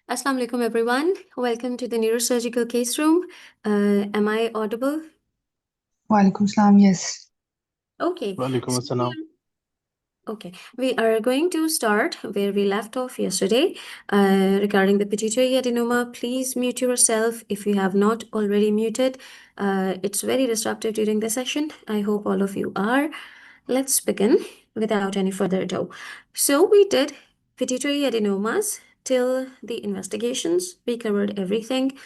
Assalamu alaikum, everyone. Welcome to the neurosurgical case room. Am I audible? Walaikum salam, yes. Okay. Walaikum So assalam. Okay, we are going to start where we left off yesterday regarding the pituitary adenoma. Please mute yourself if you have not already muted. It's very disruptive during the session. I hope all of you are. Let's begin without any further ado. So we did pituitary adenomas till the investigations. We covered everything.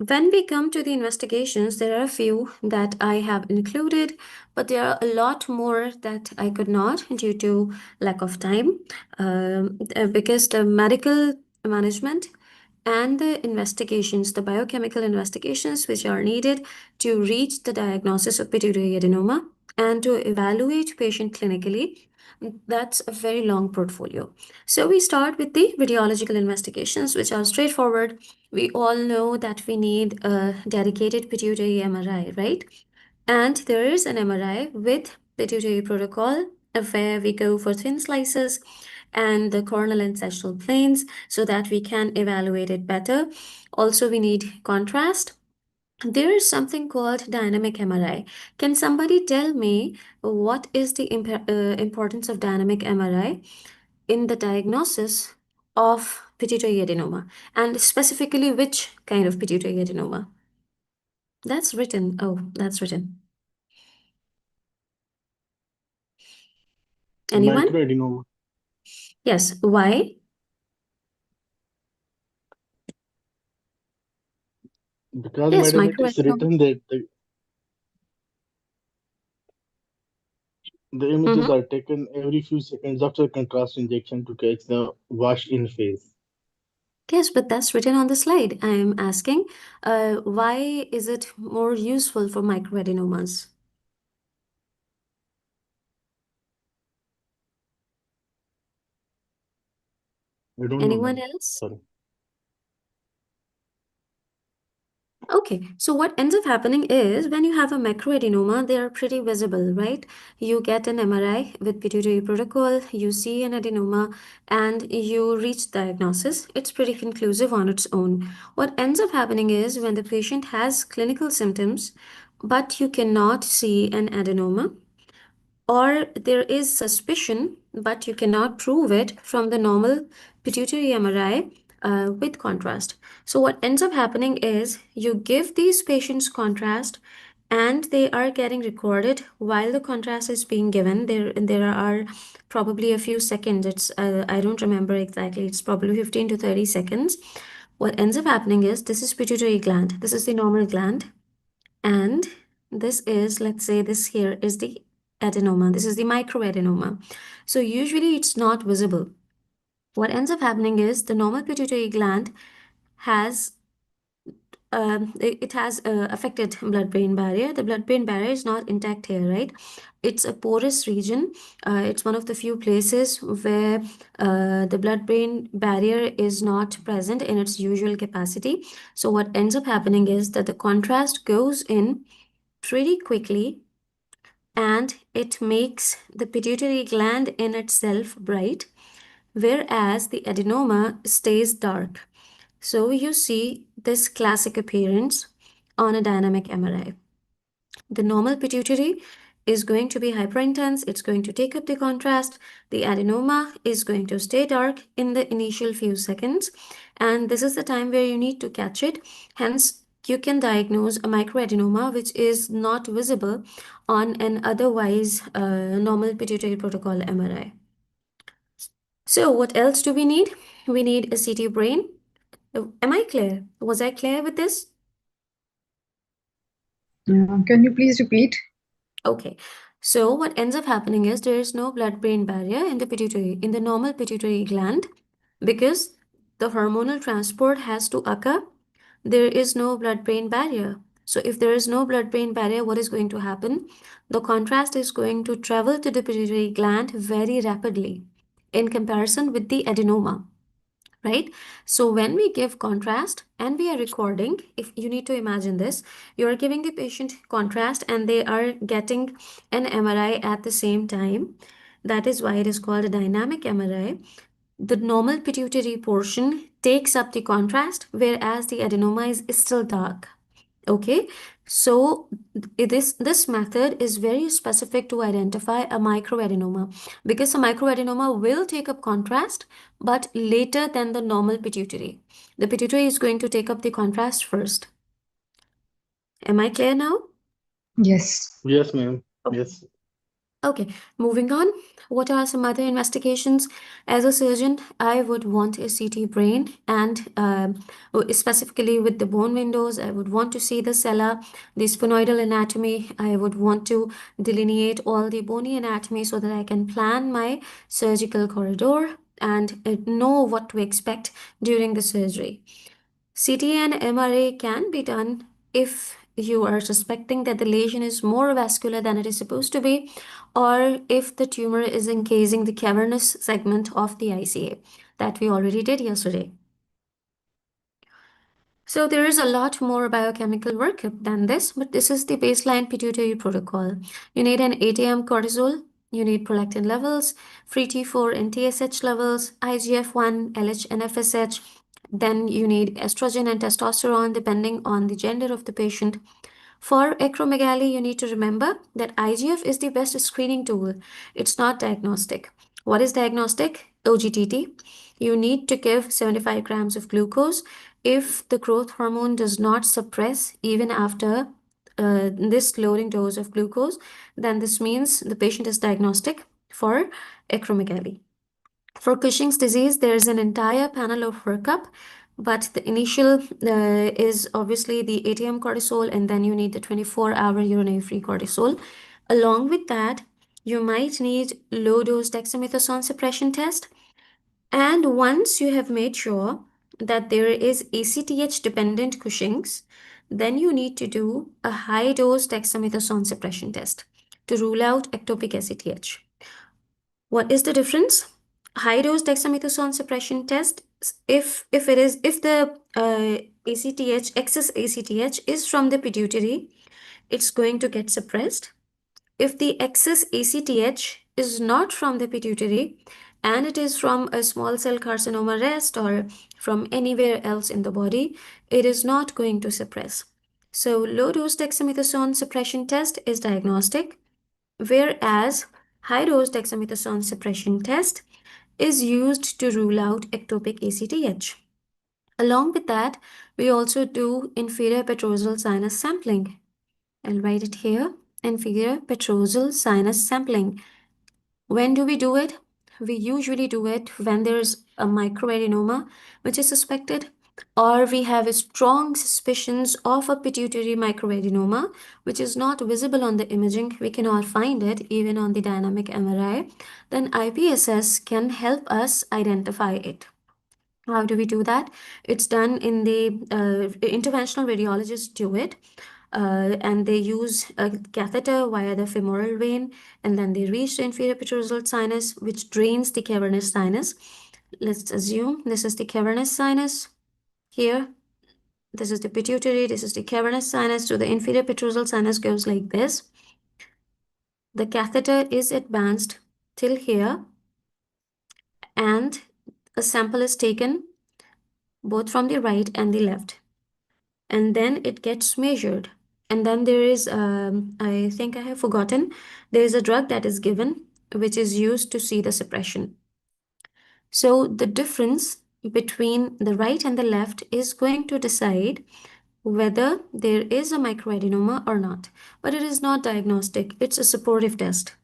When we come to the investigations, there are a few that I have included, but there are a lot more that I could not due to lack of time, because the medical management and the investigations, the biochemical investigations which are needed to reach the diagnosis of pituitary adenoma and to evaluate patient clinically, that's a very long portfolio. So we start with the radiological investigations, which are straightforward. We all know that we need a dedicated pituitary MRI, right? And there is an MRI with pituitary protocol where we go for thin slices and the coronal and sagittal planes so that we can evaluate it better. Also, we need contrast. There is something called dynamic MRI. Can somebody tell me what is the importance of dynamic MRI in the diagnosis of pituitary adenoma, and specifically which kind of pituitary adenoma? That's written. Oh, that's written. Anyone? Microadenoma. Yes. Why? Because, Yes, madam, it is microadenoma. written that the images Mm-hmm. are taken every few seconds after contrast injection to catch the wash-in phase. Yes, but that's written on the slide. I am asking, why is it more useful for microadenomas? I don't know, Anyone madam. else? Sorry. Okay, so what ends up happening is when you have a macroadenoma, they are pretty visible, right? You get an MRI with pituitary protocol, you see an adenoma, and you reach diagnosis. It's pretty conclusive on its own. What ends up happening is when the patient has clinical symptoms, but you cannot see an adenoma, or there is suspicion, but you cannot prove it from the normal pituitary MRI with contrast. So, what ends up happening is you give these patients contrast and they are getting recorded while the contrast is being given. There are probably a few seconds. I don't remember exactly, it's probably 15 to 30 seconds. What ends up happening is this is pituitary gland, this is the normal gland, and this is, let's say, this here is the adenoma. This is the microadenoma. So usually it's not visible. What ends up happening is the normal pituitary gland has it has affected blood-brain barrier. The blood-brain barrier is not intact here, right? It's a porous region. It's one of the few places where the blood-brain barrier is not present in its usual capacity. So what ends up happening is that the contrast goes in pretty quickly and it makes the pituitary gland in itself bright, whereas the adenoma stays dark. So you see this classic appearance on a dynamic MRI. The normal pituitary is going to be hyperintense, it's going to take up the contrast. The adenoma is going to stay dark in the initial few seconds, and this is the time where you need to catch it. Hence, you can diagnose a microadenoma which is not visible on an otherwise normal pituitary protocol MRI. So, what else do we need? We need a CT brain. Am I clear? Was I clear with this? Can you please repeat? Okay, so what ends up happening is there is no blood-brain barrier in the pituitary, in the normal pituitary gland, because the hormonal transport has to occur. There is no blood-brain barrier. So if there is no blood-brain barrier, what is going to happen? The contrast is going to travel to the pituitary gland very rapidly in comparison with the adenoma, right? So when we give contrast and we are recording, if you need to imagine this, you are giving the patient contrast and they are getting an MRI at the same time. That is why it is called a dynamic MRI. the normal pituitary portion takes up the contrast, whereas the adenoma is still dark. Okay, so this method is very specific to identify a microadenoma, because a microadenoma will take up contrast, but later than the normal pituitary. The pituitary is going to take up the contrast first. Am I clear now? Yes. Yes, ma'am. Okay. Yes. Okay, moving on. What are some other investigations? As a surgeon, I would want a CT brain, and specifically with the bone windows, I would want to see the sellar, the sphenoidal anatomy. I would want to delineate all the bony anatomy so that I can plan my surgical corridor and know what to expect during the surgery. CT and MRA can be done if you are suspecting that the lesion is more vascular than it is supposed to be, or if the tumor is encasing the cavernous segment of the ICA that we already did yesterday. So there is a lot more biochemical workup than this, but this is the baseline pituitary protocol. You need an 8 cortisol, you need prolactin levels, free T4 and TSH levels, IGF-1, LH and FSH. Then you need estrogen and testosterone depending on the gender of the patient. For acromegaly, you need to remember that IGF is the best screening tool. It's not diagnostic. What is diagnostic? OGTT. You need to give 75 grams of glucose. If the growth hormone does not suppress even after this loading dose of glucose, then this means the patient is diagnostic for acromegaly. For Cushing's disease, there's an entire panel of workup, but the initial is obviously the 8 cortisol, and then you need the 24-hour urinary free cortisol. Along with that, you might need low dose dexamethasone suppression test. And once you have made sure that there is ACTH dependent Cushing's, then you need to do a high dose dexamethasone suppression test to rule out ectopic ACTH. What is the difference? High dose dexamethasone suppression test, if the ACTH, excess ACTH is from the pituitary, it's going to get suppressed. If the excess ACTH is not from the pituitary and it is from a small cell carcinoma rest or from anywhere else in the body, it is not going to suppress. So low dose dexamethasone suppression test is diagnostic, whereas high dose dexamethasone suppression test is used to rule out ectopic ACTH. Along with that, we also do inferior petrosal sinus sampling. I'll write it here, inferior petrosal sinus sampling. When do we do it? We usually do it when there's a microadenoma which is suspected, or we have strong suspicions of a pituitary microadenoma which is not visible on the imaging. We cannot find it even on the dynamic MRI. Then IPSS can help us identify it. How do we do that? It's done in the interventional radiologists do it, and they use a catheter via the femoral vein, and then they reach the inferior petrosal sinus, which drains the cavernous sinus. Let's assume this is the cavernous sinus here. This is the pituitary, this is the cavernous sinus. So the inferior petrosal sinus goes like this. The catheter is advanced till here, and a sample is taken both from the right and the left, and then it gets measured. And then there is, I think I have forgotten, there is a drug that is given which is used to see the suppression. So the difference between the right and the left is going to decide whether there is a microadenoma or not. But it is not diagnostic, it's a supportive test.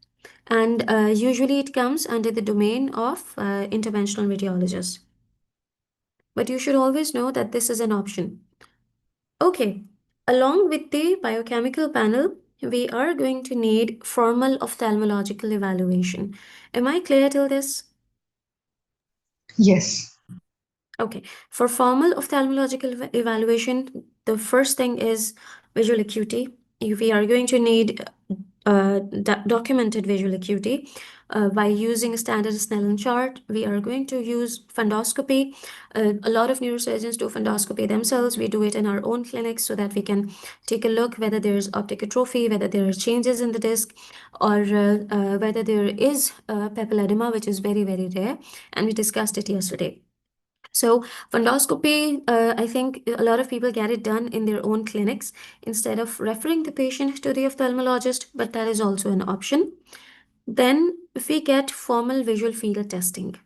And usually it comes under the domain of interventional radiologists. But you should always know that this is an option. Okay, along with the biochemical panel, we are going to need formal ophthalmological evaluation. Am I clear till this? Yes. Okay, for formal ophthalmological evaluation, the first thing is visual acuity. We are going to need documented visual acuity by using a standard Snellen chart. We are going to use fundoscopy. A lot of neurosurgeons do fundoscopy themselves. We do it in our own clinics so that we can take a look whether there's optic atrophy, whether there are changes in the disc, or whether there is papilledema, which is very, very rare. And we discussed it yesterday. So fundoscopy, I think a lot of people get it done in their own clinics instead of referring the patient to the ophthalmologist, but that is also an option. Then if we get formal visual field testing,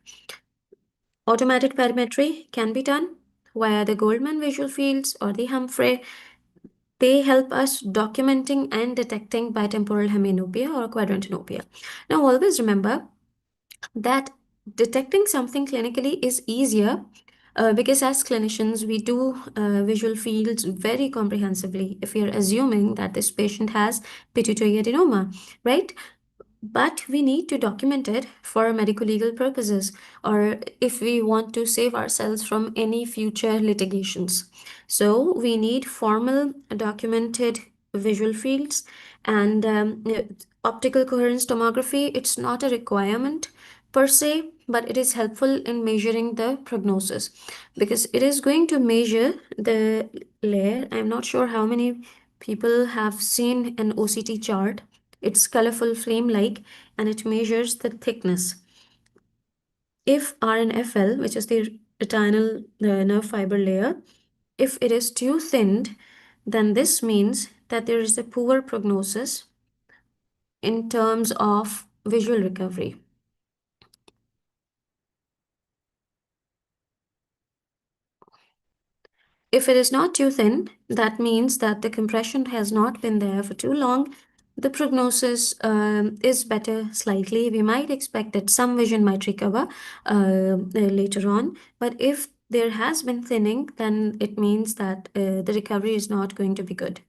automatic perimetry can be done via the Goldman visual fields or the Humphrey. They help us documenting and detecting bitemporal hemianopia or quadrantinopia. Now always remember that detecting something clinically is easier because as clinicians, we do visual fields very comprehensively if we are assuming that this patient has pituitary adenoma, right? But we need to document it for medical legal purposes or if we want to save ourselves from any future litigations. So we need formal documented visual fields and optical coherence tomography. It's not a requirement per se, but it is helpful in measuring the prognosis because it is going to measure the layer. I'm not sure how many people have seen an OCT chart. It's colorful flame-like and it measures the thickness. If RNFL, which is the retinal nerve fiber layer, if it is too thinned, then this means that there is a poor prognosis in terms of visual recovery. If it is not too thin, that means that the compression has not been there for too long. The prognosis is better slightly. We might expect that some vision might recover later on. But if there has been thinning, then it means that the recovery is not going to be good.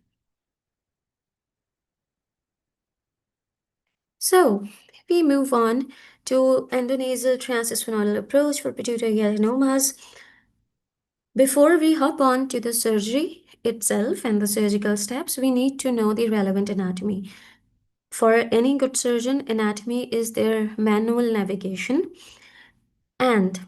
So we move on to endonasal transsphenoidal approach for pituitary adenomas. Before we hop on to the surgery itself and the surgical steps, we need to know the relevant anatomy. For any good surgeon, anatomy is their manual navigation. And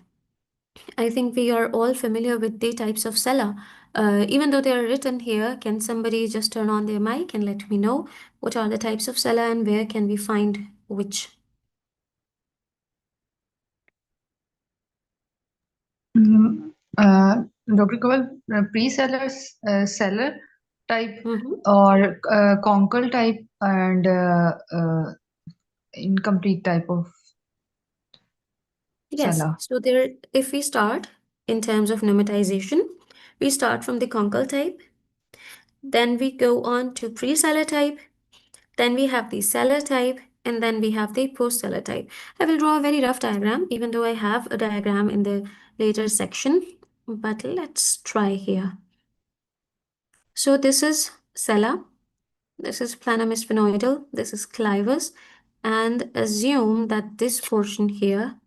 I think we are all familiar with the types of sellar. Even though they are written here, can somebody just turn on their mic and let me know what are the types of sellar and where can we find which? Mm, Dr. Kawal, pre-seller, seller type Mhm. or concal type and incomplete type of Yes, seller. so there, if we start in terms of pneumatization, we start from the concal type, then we go on to pre-sellar type, then we have the sellar type, and then we have the post-sellar type. I will draw a very rough diagram, even though I have a diagram in the later section, but let's try here. So this is sellar, this is planum sphenoidal, this is clivus, and assume that this portion here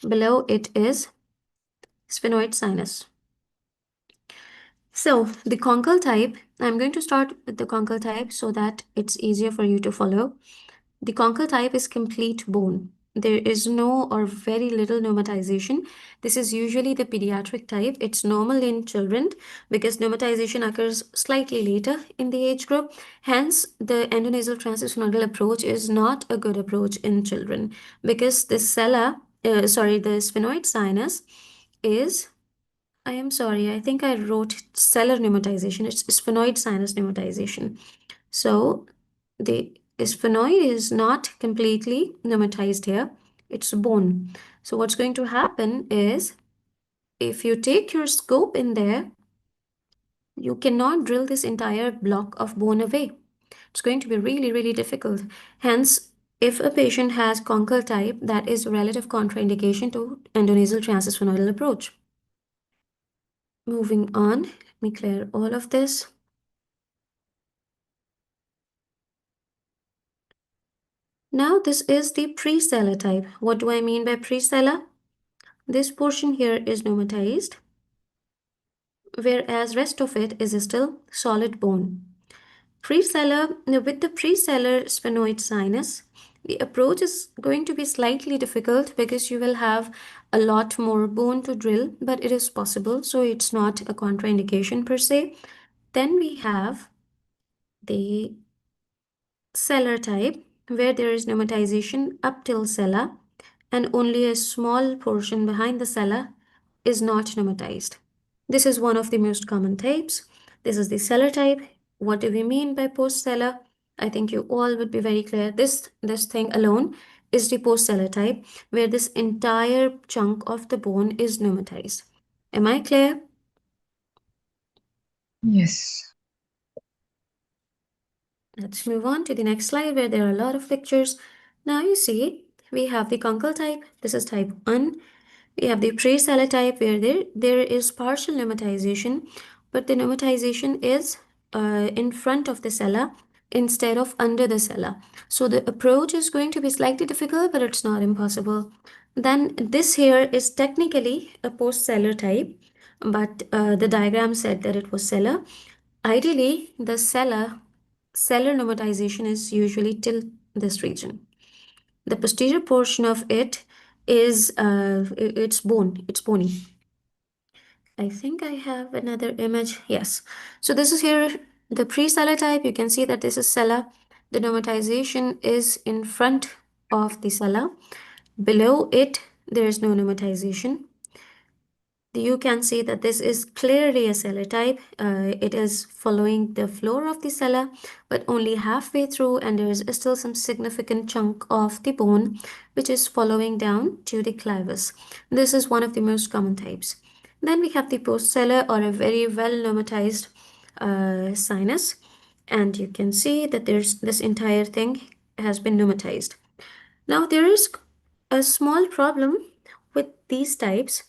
below it is sphenoid sinus. So the concal type, I'm going to start with the concal type so that it's easier for you to follow. The concal type is complete bone. There is no or very little pneumatization. This is usually the pediatric type. It's normal in children because pneumatization occurs slightly later in the age group. Hence, the endonasal transsphenoidal approach is not a good approach in children because the the sphenoid sinus is, I am sorry, I think I wrote sellar pneumatization. It's sphenoid sinus pneumatization. So the sphenoid is not completely pneumatized here. It's bone. So what's going to happen is if you take your scope in there, you cannot drill this entire block of bone away. It's going to be really, really difficult. Hence, if a patient has concal type, that is relative contraindication to endonasal transsphenoidal approach. Moving on, let me clear all of this. Now this is the pre-sellar type. What do I mean by pre-sellar? This portion here is pneumatized, whereas rest of it is still solid bone. Presellar, with the presellar sphenoid sinus, the approach is going to be slightly difficult because you will have a lot more bone to drill, but it is possible, so it's not a contraindication per se. Then we have the sellar type, where there is pneumatization up till sella, and only a small portion behind the sella is not pneumatized. This is one of the most common types. This is the sellar type. What do we mean by post-sellar? I think you all would be very clear. This thing alone is the post-sellar type, where this entire chunk of the bone is pneumatized. Am I clear? Yes. Let's move on to the next slide where there are a lot of pictures. Now you see we have the conchal type. This is type 1. We have the pre-sellar type where there is partial pneumatization, but the pneumatization is in front of the sella instead of under the sella. So the approach is going to be slightly difficult, but it's not impossible. Then this here is technically a post-sellar type, but the diagram said that it was sellar. Ideally, the sellar pneumatization is usually till this region. The posterior portion of it is it's bone, it's bony. I think I have another image. Yes. So this is here the pre-sellar type. You can see that this is sella. The pneumatization is in front of the sella. Below it, there is no pneumatization. You can see that this is clearly a sellar type. It is following the floor of the sella, but only halfway through, and there is still some significant chunk of the bone which is following down to the clivus. This is one of the most common types. Then we have the post-sellar or a very well pneumatized sinus, and you can see that there's this entire thing has been pneumatized. Now there is a small problem with these types.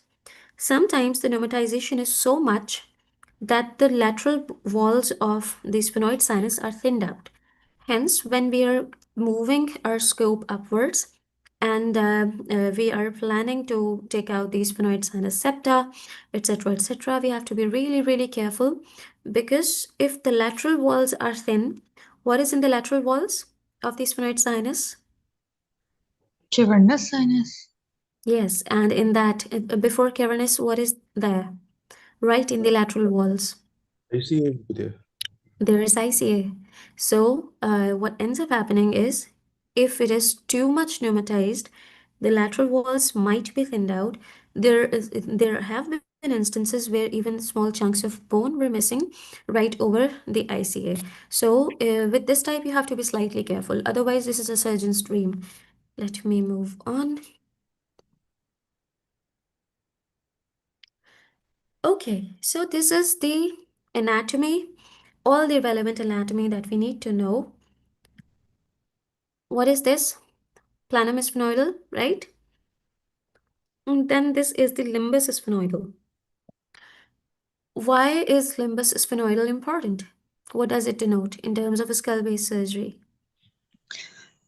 Sometimes the pneumatization is so much that the lateral walls of the sphenoid sinus are thinned out. Hence, when we are moving our scope upwards and we are planning to take out the sphenoid sinus septa, etc., we have to be really, really careful because if the lateral walls are thin, what is in the lateral walls of the sphenoid sinus? Cavernous sinus. Yes, and in that, before cavernous, what is there? Right in the lateral walls. ICA would be there. There is ICA. So, what ends up happening is if it is too much pneumatized, the lateral walls might be thinned out. There have been instances where even small chunks of bone were missing right over the ICA. So, with this type, you have to be slightly careful. Otherwise, this is a surgeon's dream. Let me move on. Okay, so this is the anatomy, all the relevant anatomy that we need to know. What is this? Planum sphenoidal, right? And then this is the limbus sphenoidal. Why is limbus sphenoidal important? What does it denote in terms of a skull-based surgery?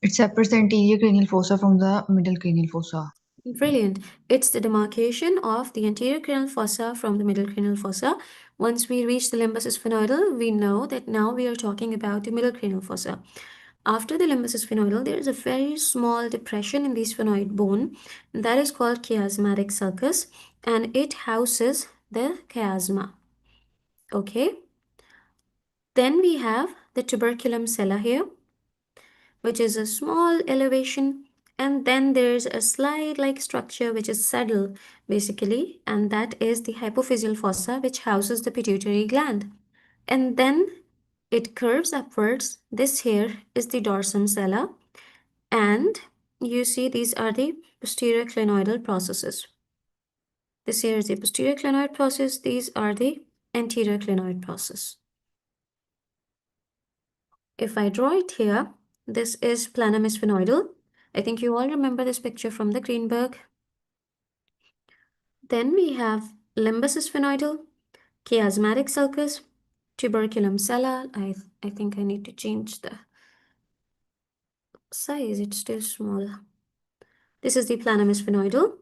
It separates the anterior cranial fossa from the middle cranial fossa. Brilliant. It's the demarcation of the anterior cranial fossa from the middle cranial fossa. Once we reach the limbus sphenoidal, we know that now we are talking about the middle cranial fossa. After the limbus sphenoidal, there is a very small depression in the sphenoid bone that is called chiasmatic sulcus, and it houses the chiasma. Okay. Then we have the tuberculum sella here, which is a small elevation, and then there's a slide-like structure which is saddle basically, and that is the hypophyseal fossa which houses the pituitary gland. And then it curves upwards. This here is the dorsum sella, and you see these are the posterior clinoidal processes. This here is the posterior clinoid process. These are the anterior clinoid process. If I draw it here, this is planum sphenoidal. I think you all remember this picture from the Greenberg. Then we have limbus sphenoidal, chiasmatic sulcus, tuberculum sella. I think I need to change the size, it's too small. This is the planum sphenoidal.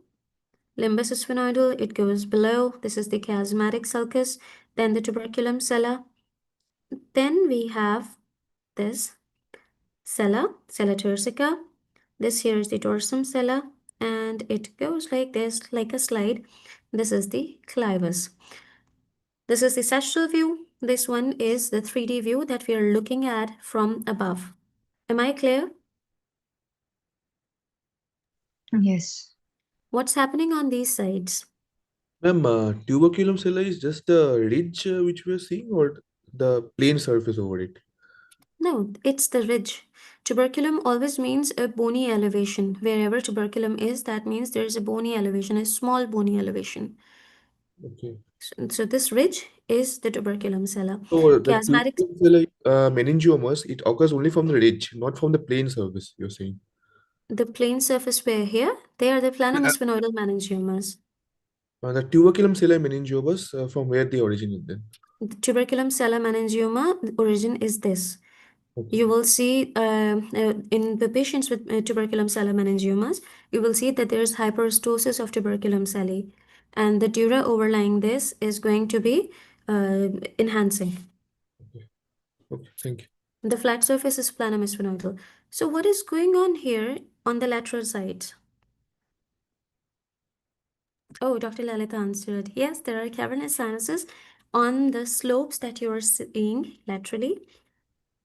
Limbus sphenoidal, it goes below. This is the chiasmatic sulcus, then the tuberculum sella. Then we have this sellar turcica. This here is the dorsum sella, and it goes like this, like a slide. This is the clivus. This is the sagittal view. This one is the 3D view that we are looking at from above. Am I clear? Yes. What's happening on these sides? Ma'am, tuberculum sella is just the ridge which we are seeing, or the plain surface over it? No, it's the ridge. Tuberculum always means a bony elevation. Wherever tuberculum is, that means there is a bony elevation, a small bony elevation. Okay. So this ridge is the tuberculum sella. So the Chiasmatic, tuberculum sella meningiomas, it occurs only from the ridge, not from the plain surface, you're saying? the plane surface where here, they are the planum-sphenoidal meningiomas. The tuberculum sella meningiomas, from where they originate then? The tuberculum sella meningioma, the origin is this. Okay. You will see in the patients with tuberculum sella meningiomas, you will see that there is hyperostosis of tuberculum sellae, and the dura overlying this is going to be enhancing. Okay. Okay. Thank you. The flat surface is planum-sphenoidal. So what is going on here on the lateral sides? Oh, Dr. Lalita answered. Yes, there are cavernous sinuses on the slopes that you are seeing laterally.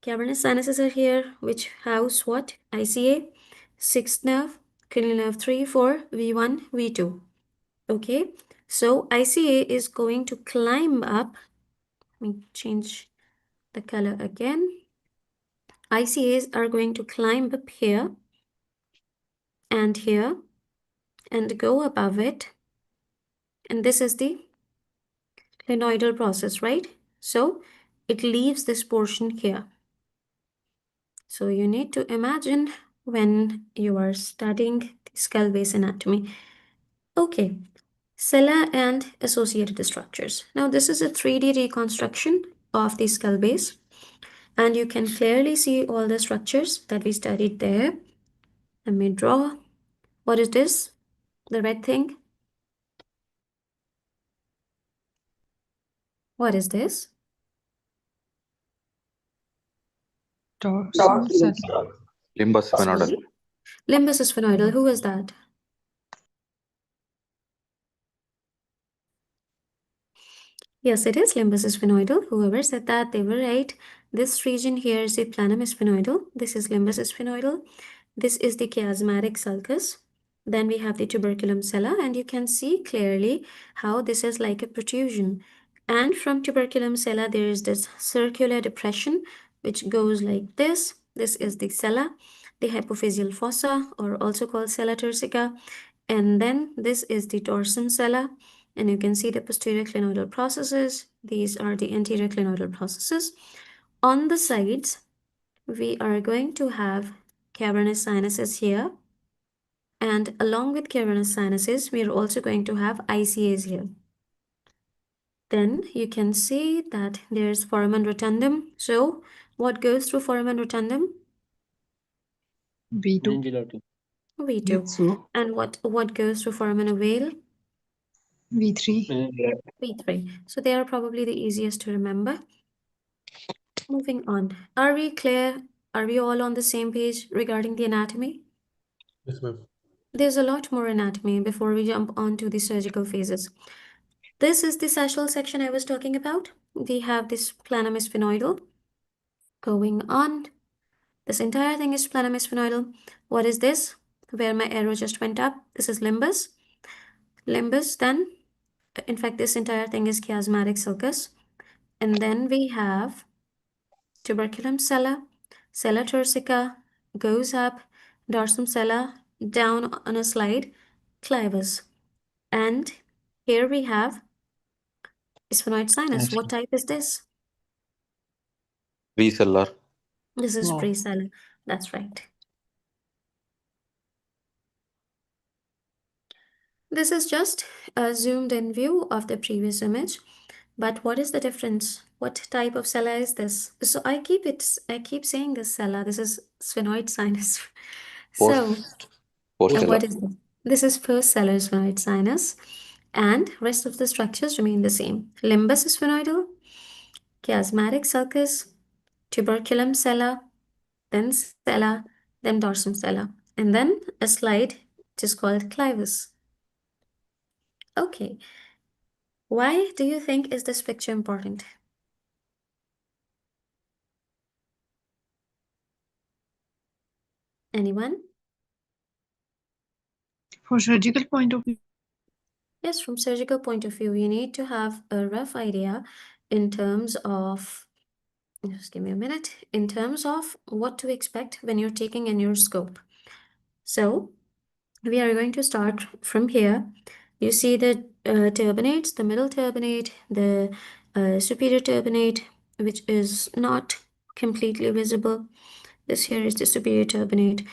Cavernous sinuses are here, which house what? ICA, sixth nerve, cranial nerve 3, 4, V1, V2. Okay, so ICA is going to climb up. Let me change the color again. ICAs are going to climb up here and here and go above it. And this is the clinoidal process, right? So it leaves this portion here. So you need to imagine when you are studying the skull base anatomy. Okay, sella and associated structures. Now this is a 3D reconstruction of the skull base, and you can clearly see all the structures that we studied there. Let me draw. What is this? The red thing? What is this? Dorsum cell. Limbus sphenoidal. Sorry? Limbus sphenoidal. Who is that? Yes, it is limbus sphenoidal. Whoever said that, they were right. This region here is the planum sphenoidal. This is limbus sphenoidal. This is the chiasmatic sulcus. Then we have the tuberculum sella, and you can see clearly how this is like a protrusion. And from tuberculum sella, there is this circular depression which goes like this. This is the sella, the hypophyseal fossa, or also called sella turcica. And then this is the dorsum sella, and you can see the posterior clinoidal processes. These are the anterior clinoidal processes. On the sides, we are going to have cavernous sinuses here. And along with cavernous sinuses, we are also going to have ICAs here. Then you can see that there's foramen rotundum. So what goes through foramen rotundum? V2. Meningitis. V2. So And what goes through foramen ovale? V3. Meningitis. V3. So they are probably the easiest to remember. Moving on. Are we clear? Are we all on the same page regarding the anatomy? Yes, ma'am. There's a lot more anatomy before we jump on to the surgical phases. This is the sagittal section I was talking about. We have this planum sphenoidal going on. This entire thing is planum sphenoidal. What is this? Where my arrow just went up. This is limbus. Limbus, then, in fact, this entire thing is chiasmatic sulcus. And then we have tuberculum sella, sella turcica, goes up, dorsum sella, down on a slide, clivus. And here we have sphenoid sinus. What type is this? Sellar. This is Oh. presellar. That's right. This is just a zoomed in view of the previous image. But what is the difference? What type of sella is this? So I keep saying this sella. This is sphenoid sinus. So Post what sellar. is this? This is first sellar sphenoid sinus, and rest of the structures remain the same. Limbus sphenoidal, chiasmatic sulcus, tuberculum sellar, then sellar, then dorsum sellar, and then a slide which is called clivus. Okay, why do you think is this picture important? Anyone? For surgical point of view, Yes, from surgical point of view, you need to have a rough idea in terms of, just give me a minute, in terms of what to expect when you're taking in your scope. So we are going to start from here. You see the turbinates, the middle turbinate, the superior turbinate, which is not completely visible. This here is the superior turbinate.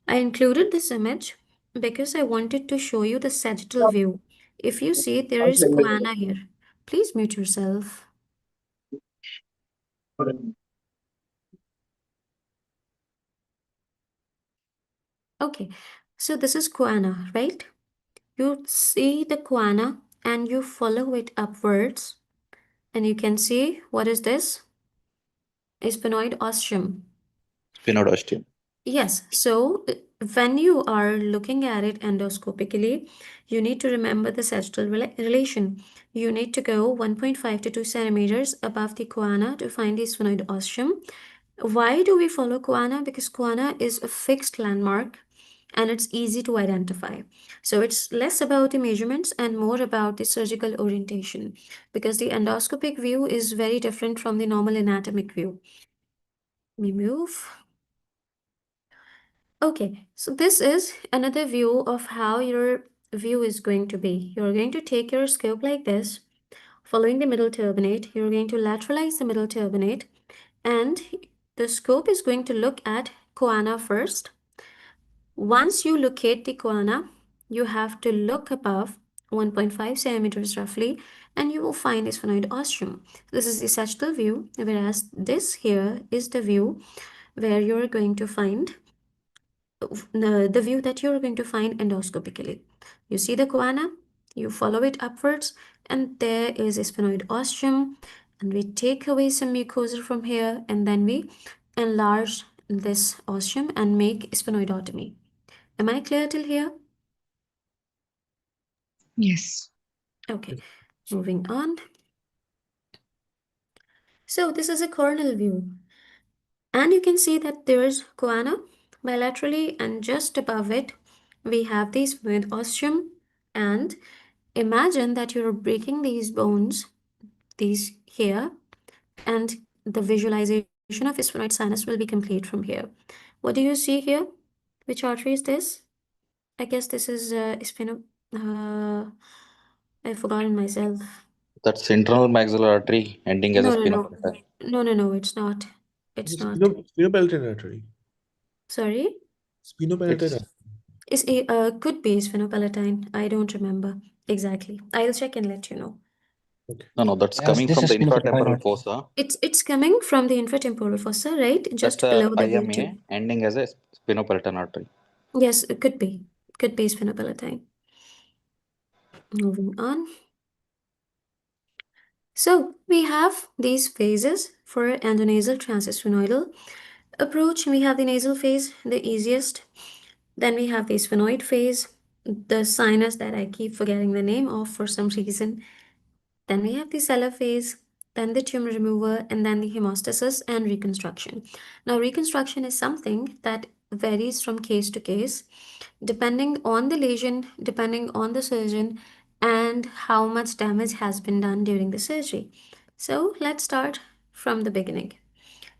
I included this image because I wanted to show you the sagittal view. If you see, there is choana here. Please mute yourself. Okay, so this is choana, right? You see the choana and you follow it upwards, and you can see what is this? Sphenoid ostium. Sphenoid ostium. Yes, so when you are looking at it endoscopically, you need to remember the sagittal relation. You need to go 1.5 to 2 centimeters above the choana to find the sphenoid ostium. Why do we follow choana? Because choana is a fixed landmark and it's easy to identify. So it's less about the measurements and more about the surgical orientation, because the endoscopic view is very different from the normal anatomic view. Let me move. Okay, so this is another view of how your view is going to be. You're going to take your scope like this, following the middle turbinate. You're going to lateralize the middle turbinate, and the scope is going to look at choana first. Once you locate the choana, you have to look above 1.5 centimeters roughly, and you will find the sphenoid ostium. This is the sagittal view, whereas this here is the view where you're going to find the view that you're going to find endoscopically. You see the choana, you follow it upwards, and there is a sphenoid ostium, and we take away some mucosa from here, and then we enlarge this ostium and make sphenoidotomy. Am I clear till here? yes. Okay, moving on. So this is a coronal view, and you can see that there is choana bilaterally, and just above it we have the sphenoid ostium. And imagine that you're breaking these bones, these here, and the visualization of sphenoid sinus will be complete from here. What do you see here? Which artery is this? I guess this is I've forgotten myself. That's internal maxillary artery ending as a No, no, no. sphenoid. No, no, no, it's not. It's It's not. Spinopalatal artery. Sorry? Spinopalatal It's artery. Could be sphenopalatine. I don't remember exactly. I'll check and let you know. Okay. no, that's Yes, coming this from is the simplified. infratemporal fossa. It's coming from the infratemporal fossa, right? That's Just a below the IMA V2. ending as a sphenopalatine artery. Yes, it could be. Could be sphenopalatine. Moving on. So we have these phases for endonasal transsphenoidal approach. We have the nasal phase, the easiest. Then we have the sphenoid phase, the sinus that I keep forgetting the name of for some reason. Then we have the sellar phase, then the tumor remover, and then the hemostasis and reconstruction. Now, reconstruction is something that varies from case to case, depending on the lesion, depending on the surgeon, and how much damage has been done during the surgery. So, let's start from the beginning.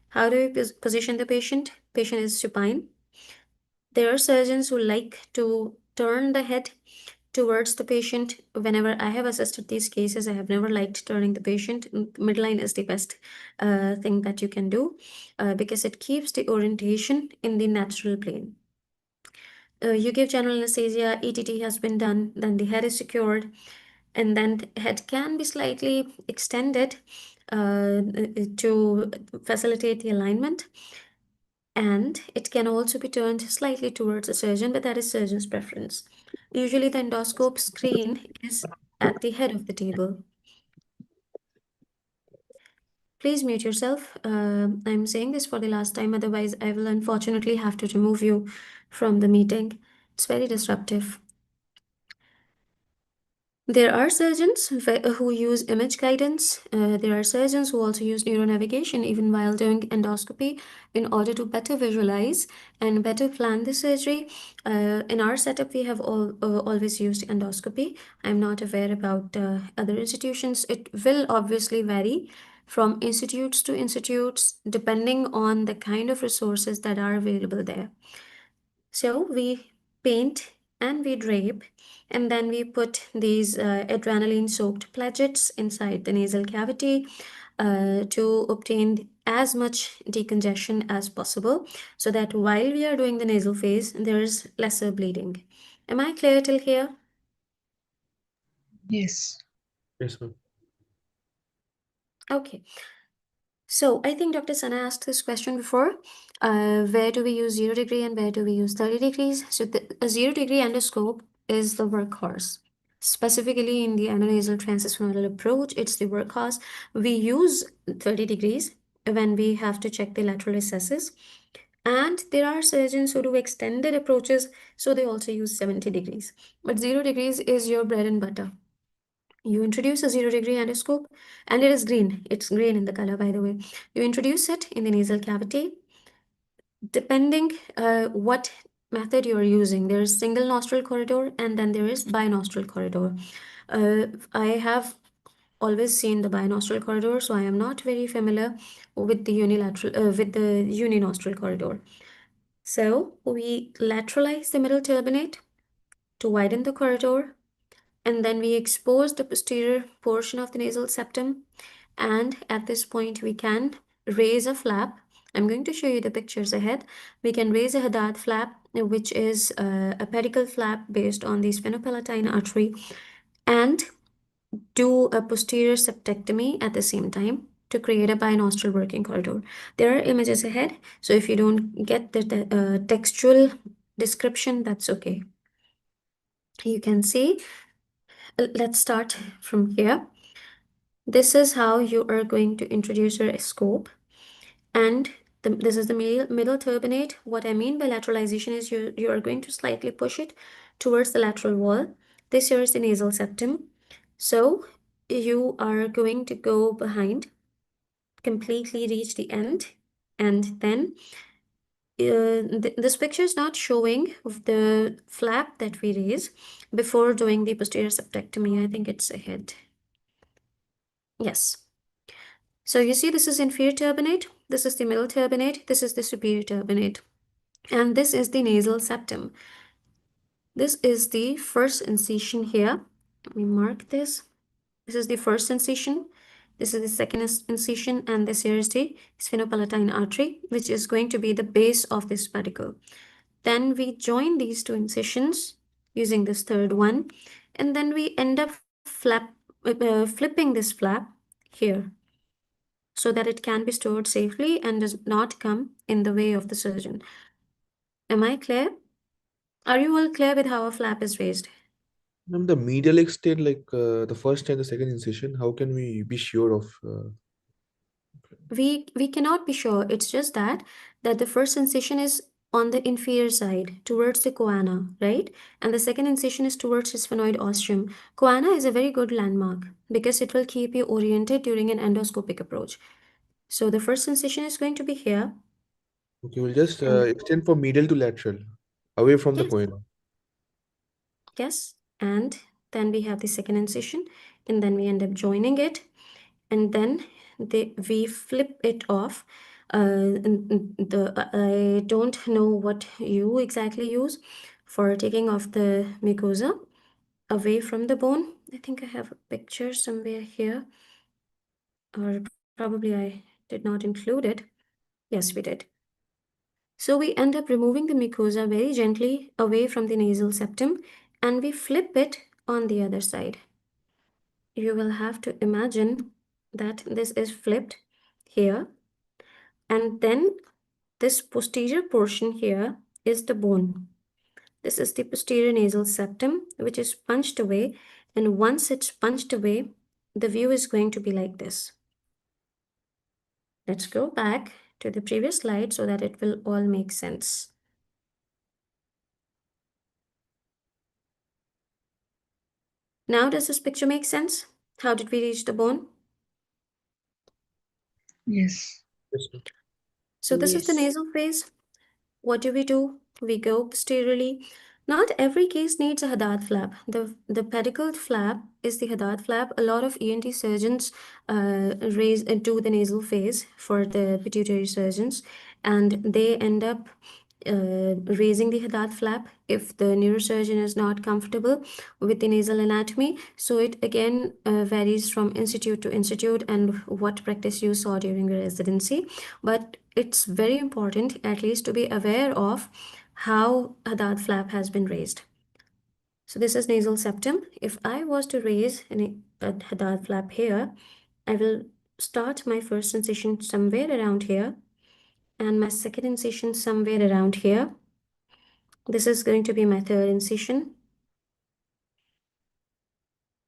How do we position the patient? Patient is supine. There are surgeons who like to turn the head towards the patient. Whenever I have assisted these cases, I have never liked turning the patient. Midline is the best thing that you can do because it keeps the orientation in the natural plane. You give general anesthesia, ETT has been done, then the head is secured, and then the head can be slightly extended to facilitate the alignment. And it can also be turned slightly towards the surgeon, but that is surgeon's preference. Usually the endoscope screen is at the head of the table. Please mute yourself. I'm saying this for the last time, otherwise I will unfortunately have to remove you from the meeting. It's very disruptive. There are surgeons who use image guidance. There are surgeons who also use neuronavigation even while doing endoscopy in order to better visualize and better plan the surgery. In our setup, we have always used endoscopy. I'm not aware about other institutions. It will obviously vary from institutes to institutes depending on the kind of resources that are available there. So we paint and we drape, and then we put these adrenaline soaked plagets inside the nasal cavity to obtain as much decongestion as possible so that while we are doing the nasal phase, there is lesser bleeding. Am I clear till here? Yes. Yes, ma'am. Okay. So I think Dr. Sana asked this question before. Where do we use 0 degree and where do we use 30 degrees? So a 0 degree endoscope is the workhorse. Specifically in the endonasal transsphenoidal approach, it's the workhorse. We use 30 degrees when we have to check the lateral recesses. And there are surgeons who do extended approaches, so they also use 70 degrees. But 0 degrees is your bread and butter. You introduce a 0 degree endoscope, and it is green. It's green in the color, by the way. You introduce it in the nasal cavity. Depending what method you're using, there is single nostril corridor and then there is binostril corridor. I have always seen the binostril corridor, so I am not very familiar with the uninostril corridor. So we lateralize the middle turbinate to widen the corridor, and then we expose the posterior portion of the nasal septum, and at this point we can raise a flap. I'm going to show you the pictures ahead. We can raise a Haddad flap, which is a pedicle flap based on the sphenopalatine artery, and do a posterior septectomy at the same time to create a binostril working corridor. There are images ahead, so if you don't get the textual description, that's okay. You can see. Let's start from here. This is how you are going to introduce your scope. And this is the middle turbinate. What I mean by lateralization is you are going to slightly push it towards the lateral wall. This here is the nasal septum. So you are going to go behind, completely reach the end, and then this picture is not showing the flap that we raise before doing the posterior septectomy. I think it's ahead. Yes. So you see this is inferior turbinate, this is the middle turbinate, this is the superior turbinate, and this is the nasal septum. This is the first incision here. Let me mark this. This is the first incision. This is the second incision, and this here is the sphenopalatine artery, which is going to be the base of this pedicle. Then we join these two incisions using this third one, and then we end up flipping this flap here, so that it can be stored safely and does not come in the way of the surgeon. Am I clear? Are you all clear with how a flap is raised? Ma'am, the medial extent, like the first and the second incision, how can we be sure of? We cannot be sure. It's just that the first incision is on the inferior side towards the choana, right? And the second incision is towards the sphenoid ostium. Choana is a very good landmark because it will keep you oriented during an endoscopic approach. So the first incision is going to be here. Okay, we'll just And extend from medial to lateral, away from the yes, choana. yes. And then we have the second incision, and then we end up joining it, and then we flip it off. I don't know what you exactly use for taking off the mucosa away from the bone. I think I have a picture somewhere here, or probably I did not include it. Yes, we did. So we end up removing the mucosa very gently away from the nasal septum, and we flip it on the other side. You will have to imagine that this is flipped here, and then this posterior portion here is the bone. This is the posterior nasal septum, which is punched away, and once it's punched away, the view is going to be like this. Let's go back to the previous slide so that it will all make sense. Now, does this picture make sense? How did we reach the bone? Yes. Yes, ma'am. So this is the Yes. nasal phase. What do? We go posteriorly. Not every case needs a Haddad flap. The pedicled flap is the Haddad flap. A lot of ENT surgeons do the nasal phase for the pituitary surgeons, and they end up raising the Haddad flap if the neurosurgeon is not comfortable with the nasal anatomy. So it again varies from institute to institute and what practice you saw during your residency. But it's very important at least to be aware of how Haddad flap has been raised. So this is nasal septum. If I was to raise a Haddad flap here, I will start my first incision somewhere around here and my second incision somewhere around here. This is going to be my third incision.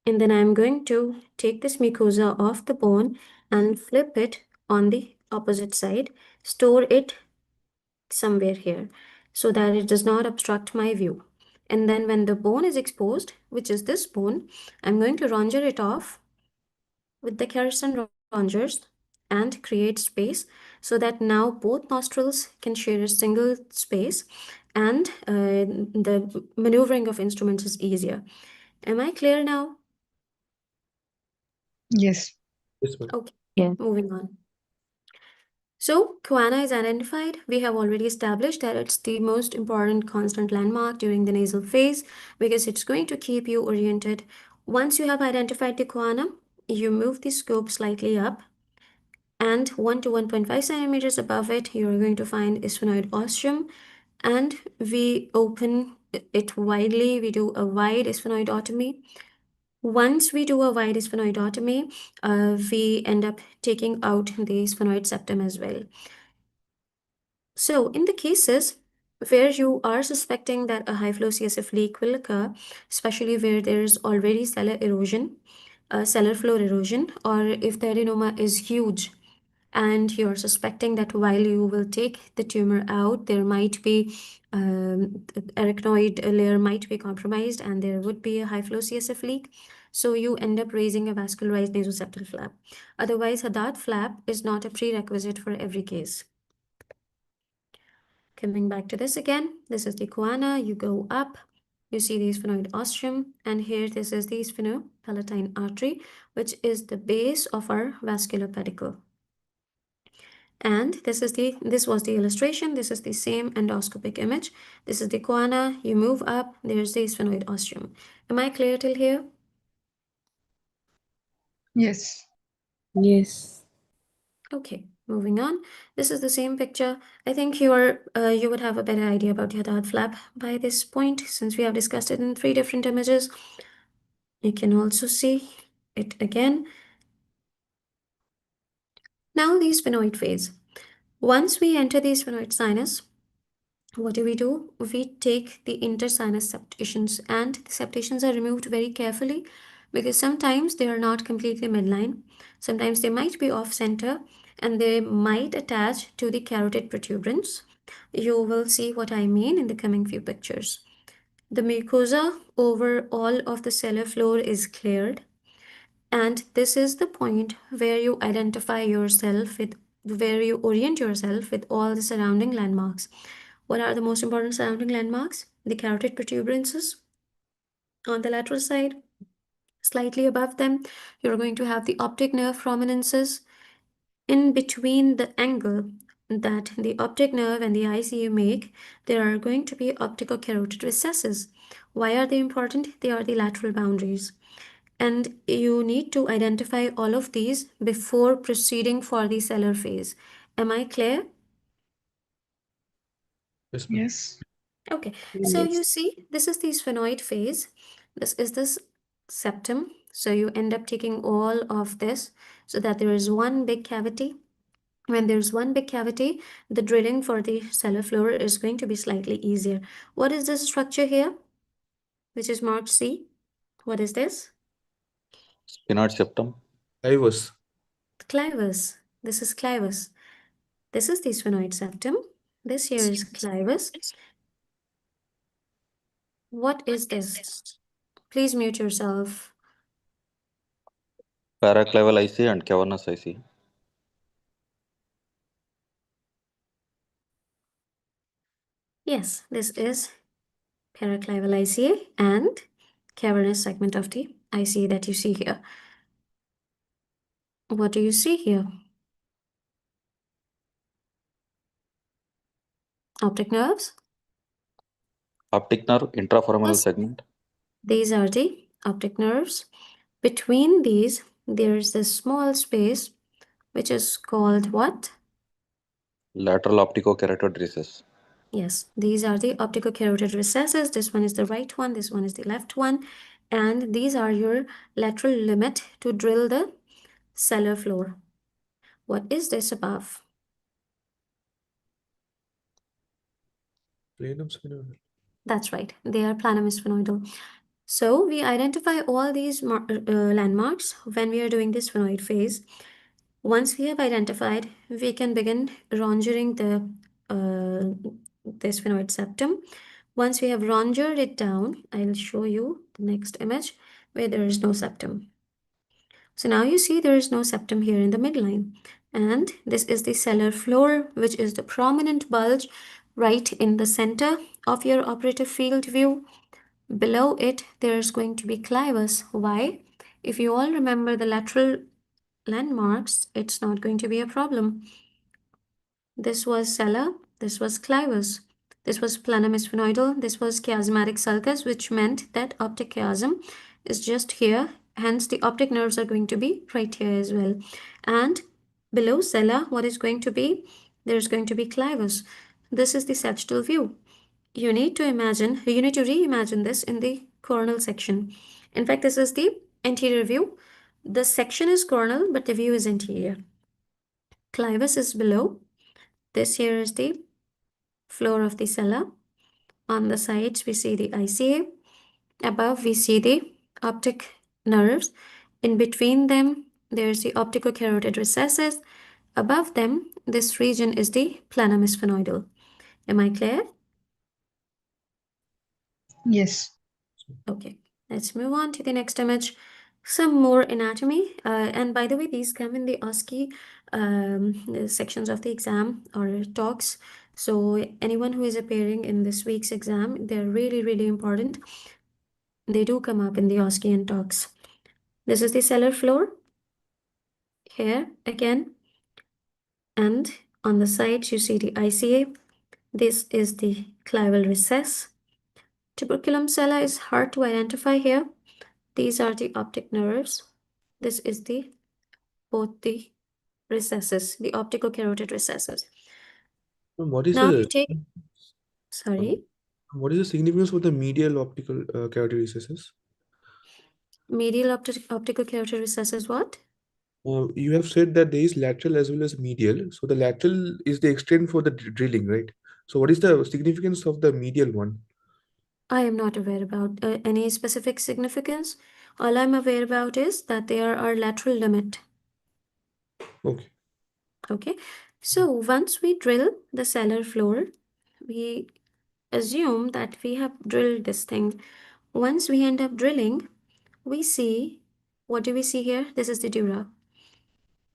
And then I'm going to take this mucosa off the bone and flip it on the opposite side, store it somewhere here so that it does not obstruct my view. And then when the bone is exposed, which is this bone, I'm going to ronger it off with the Kerrison rongers and create space so that now both nostrils can share a single space and the maneuvering of instruments is easier. Am I clear now? Yes. Yes, ma'am. Okay, Yeah. moving on. So, choana is identified. We have already established that it's the most important constant landmark during the nasal phase because it's going to keep you oriented. Once you have identified the choana, you move the scope slightly up, and 1 to 1.5 centimeters above it, you're going to find sphenoid ostium, and we open it widely. We do a wide sphenoidotomy. Once we do a wide sphenoidotomy, we end up taking out the sphenoid septum as well. So in the cases where you are suspecting that a high flow CSF leak will occur, especially where there's already sellar erosion, sellar floor erosion, or if the adenoma is huge and you're suspecting that while you will take the tumor out, there might be the arachnoid layer might be compromised and there would be a high flow CSF leak. So you end up raising a vascularized nasoseptal flap. Otherwise, Haddad flap is not a prerequisite for every case. Coming back to this again, this is the choana. You go up, you see the sphenoid ostium, and here this is the sphenopalatine artery, which is the base of our vascular pedicle. And this was the illustration. This is the same endoscopic image. This is the choana. You move up, there's the sphenoid ostium. Am I clear till here? Yes. Yes. Okay, moving on. This is the same picture. I think you would have a better idea about your Haddad flap by this point, since we have discussed it in 3 different images. You can also see it again. Now the sphenoid phase. Once we enter the sphenoid sinus, what do? We take the intersinus septations, and the septations are removed very carefully because sometimes they are not completely midline. Sometimes they might be off center and they might attach to the carotid protuberance. You will see what I mean in the coming few pictures. The mucosa over all of the sellar floor is cleared, and this is the point where you identify yourself with, where you orient yourself with all the surrounding landmarks. What are the most important surrounding landmarks? The carotid protuberances on the lateral side. Slightly above them, you're going to have the optic nerve prominences. In between the angle that the optic nerve and the ICU make, there are going to be opticocarotid recesses. Why are they important? They are the lateral boundaries. And you need to identify all of these before proceeding for the sellar phase. Am I clear? Yes, ma'am. Yes. Okay, so you Yes. see, this is the sphenoid phase. This is this septum. So you end up taking all of this so that there is one big cavity. When there's one big cavity, the drilling for the sellar floor is going to be slightly easier. What is this structure here, which is marked C? What is this? Sphenoid septum. I was. The clivus. This is clivus. This is the sphenoid septum. This here is clivus. What is this? Please mute yourself. Paraclaval IC and cavernous IC. Yes, this is paraclival ICA and cavernous segment of the ICA that you see here. What do you see here? Optic nerves? Optic nerve, intraforaminal Yes. segment. These are the optic nerves. Between these, there is a small space which is called what? Lateral opticocarotid recess. Yes, these are the opticocarotid recesses. This one is the right one, this one is the left one. And these are your lateral limit to drill the sellar floor. What is this above? Planum sphenoidal. That's right, they are planospheroidal. So we identify all these landmarks when we are doing this sphenoid phase. Once we have identified, we can begin rongering the sphenoid septum. Once we have rongered it down, I'll show you the next image where there is no septum. So now you see there is no septum here in the midline. And this is the sellar floor, which is the prominent bulge right in the center of your operative field view. Below it, there's going to be clivus. Why? If you all remember the lateral landmarks, it's not going to be a problem. This was sellar, this was clivus, this was planum sphenoidal, this was chiasmatic sulcus, which meant that optic chiasm is just here. Hence, the optic nerves are going to be right here as well. And below sellar, what is going to be? There's going to be clivus. This is the sagittal view. You need to reimagine this in the coronal section. In fact, this is the anterior view. The section is coronal, but the view is anterior. Clivus is below. This here is the floor of the sellar. On the sides, we see the ICA. Above, we see the optic nerves. In between them, there's the opticocarotid recesses. Above them, this region is the planum sphenoidal. Am I clear? Yes. Okay, let's move on to the next image. Some more anatomy. And by the way, these come in the OSCE sections of the exam or talks. So anyone who is appearing in this week's exam, they're really, really important. They do come up in the OSCE and talks. This is the sellar floor. Here again. And on the sides, you see the ICA. This is the clival recess. Tuberculum sella is hard to identify here. These are the optic nerves. This is both the recesses, the opticocarotid recesses. What is Now the you take, sorry, what is the significance of the medial optical carotid recesses? medial opticocarotid recesses what? You have said that there is lateral as well as medial. So the lateral is the extent for the drilling, right? So what is the significance of the medial one? I am not aware about any specific significance. All I'm aware about is that they are our lateral limit. Okay. Okay, so once we drill the sellar floor, we assume that we have drilled this thing. Once we end up drilling, we see, what do we see here? This is the dura.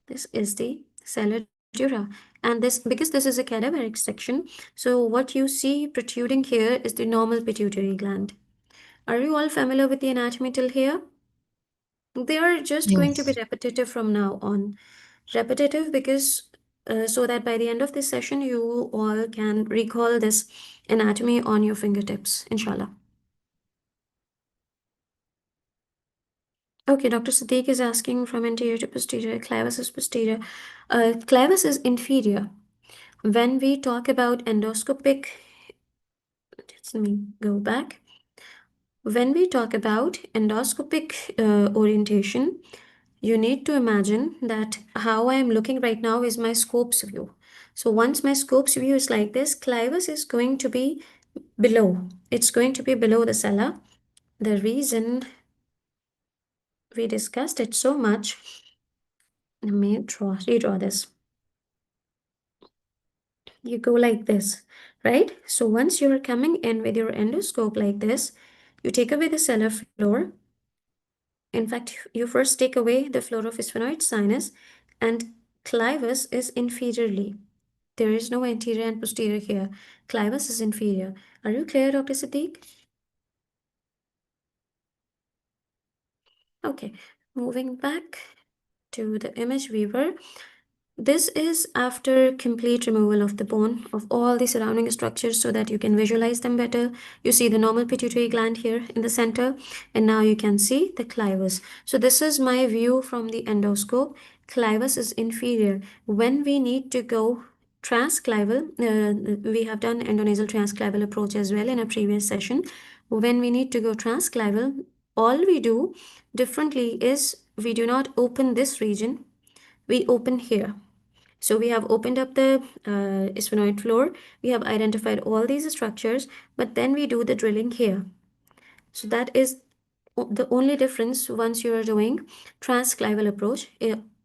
This is the sellar dura. And this, because this is a cadaveric section, so what you see protruding here is the normal pituitary gland. Are you all familiar with the anatomy till here? They are just going to be Yes. repetitive from now on. Repetitive because so that by the end of this session, you all can recall this anatomy on your fingertips, inshallah. Okay, Dr. Sadiq is asking from anterior to posterior, clivus is posterior. Clivus is inferior. When we talk about endoscopic, let me go back. When we talk about endoscopic orientation, you need to imagine that how I am looking right now is my scopes view. So once my scopes view is like this, clivus is going to be below. It's going to be below the sellar. The reason we discussed it so much, let me redraw this. you go like this, right? So once you're coming in with your endoscope like this, you take away the sellar floor. In fact, you first take away the phlorophysphonoid sinus, and clivus is inferiorly. There is no anterior and posterior here. Clivus is inferior. Are you clear, Dr. Siddiq? Okay, moving back to the image viewer. This is after complete removal of the bone of all the surrounding structures so that you can visualize them better. You see the normal pituitary gland here in the center, and now you can see the clivus. So this is my view from the endoscope. Clivus is inferior. When we need to go transclival, we have done endonasal transclival approach as well in a previous session. When we need to go transclival, all we do differently is we do not open this region, we open here. So we have opened up the sphenoid floor, we have identified all these structures, but then we do the drilling here. So that is the only difference once you are doing transclival approach.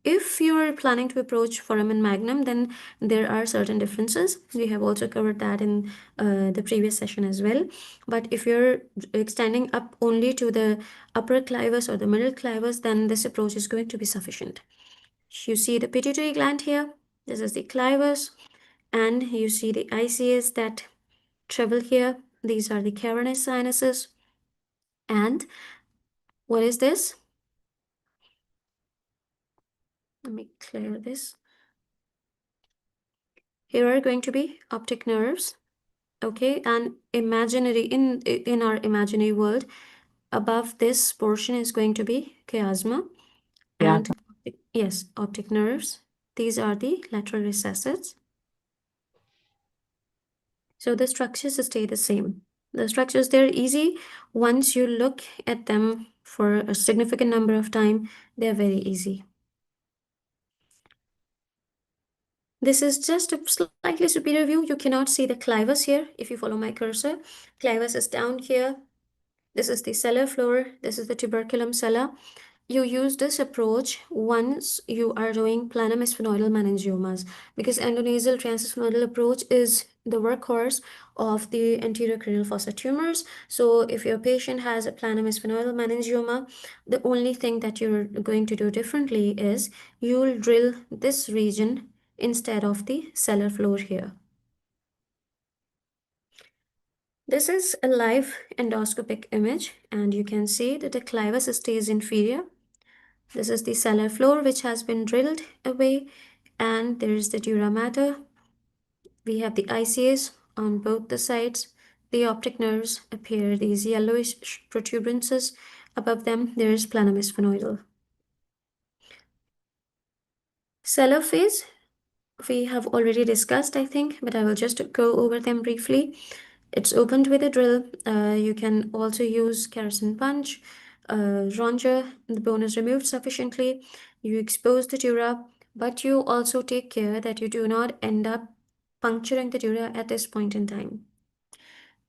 If you're planning to approach foramen magnum, then there are certain differences. We have also covered that in the previous session as well. But if you're extending up only to the upper clivus or the middle clivus, then this approach is going to be sufficient. You see the pituitary gland here. This is the clivus, and you see the ICS that travel here. These are the cavernous sinuses. And what is this? Let me clear this. Here are going to be optic nerves. Okay, and imaginary in our imaginary world, above this portion is going to be chiasma. And yes, optic nerves. These are the lateral recesses. So the structures stay the same. The structures, they're easy. Once you look at them for a significant number of time, they're very easy. This is just a slightly superior view. You cannot see the clivus here if you follow my cursor. Clivus is down here. This is the sellar floor. This is the tuberculum sella. You use this approach once you are doing planum sphenoidal meningiomas, because endonasal transsphenoidal approach is the workhorse of the anterior cranial fossa tumors. So if your patient has a planum sphenoidal meningioma, the only thing that you're going to do differently is you'll drill this region instead of the sellar floor here. This is a live endoscopic image, and you can see that the clivus stays inferior. This is the sellar floor, which has been drilled away, and there is the dura mater. We have the ICS on both the sides. The optic nerves appear these yellowish protuberances. Above them, there is planum sphenoidal. Sellar phase, we have already discussed, I think, but I will just go over them briefly. It's opened with a drill. You can also use kerosene punch, ronger. The bone is removed sufficiently. You expose the dura, but you also take care that you do not end up puncturing the dura at this point in time.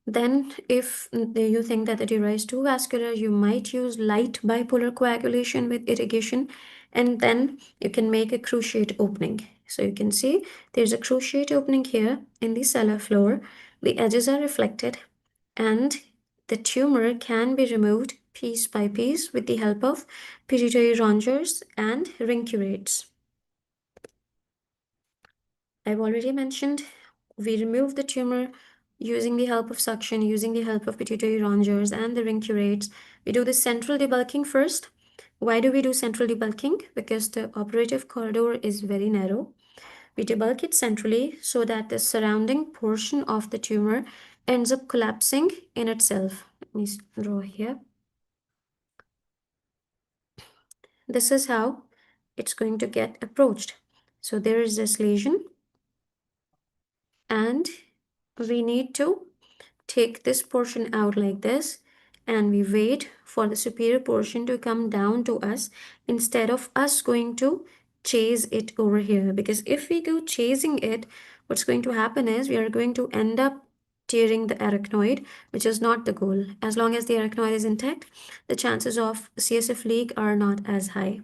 Then, if you think that the dura is too vascular, you might use light bipolar coagulation with irrigation, and then you can make a cruciate opening. So you can see there's a cruciate opening here in the sellar floor. The edges are reflected, and the tumor can be removed piece by piece with the help of pituitary rongers and ring curates. I've already mentioned we remove the tumor using the help of suction, using the help of pituitary rongers and the ring curates. We do the central debulking first. Why do we do central debulking? Because the operative corridor is very narrow. We debulk it centrally so that the surrounding portion of the tumor ends up collapsing in itself. Let me draw here. This is how it's going to get approached. So there is this lesion, and we need to take this portion out like this, and we wait for the superior portion to come down to us instead of us going to chase it over here. Because if we go chasing it, what's going to happen is we are going to end up tearing the arachnoid, which is not the goal. As long as the arachnoid is intact, the chances of CSF leak are not as high.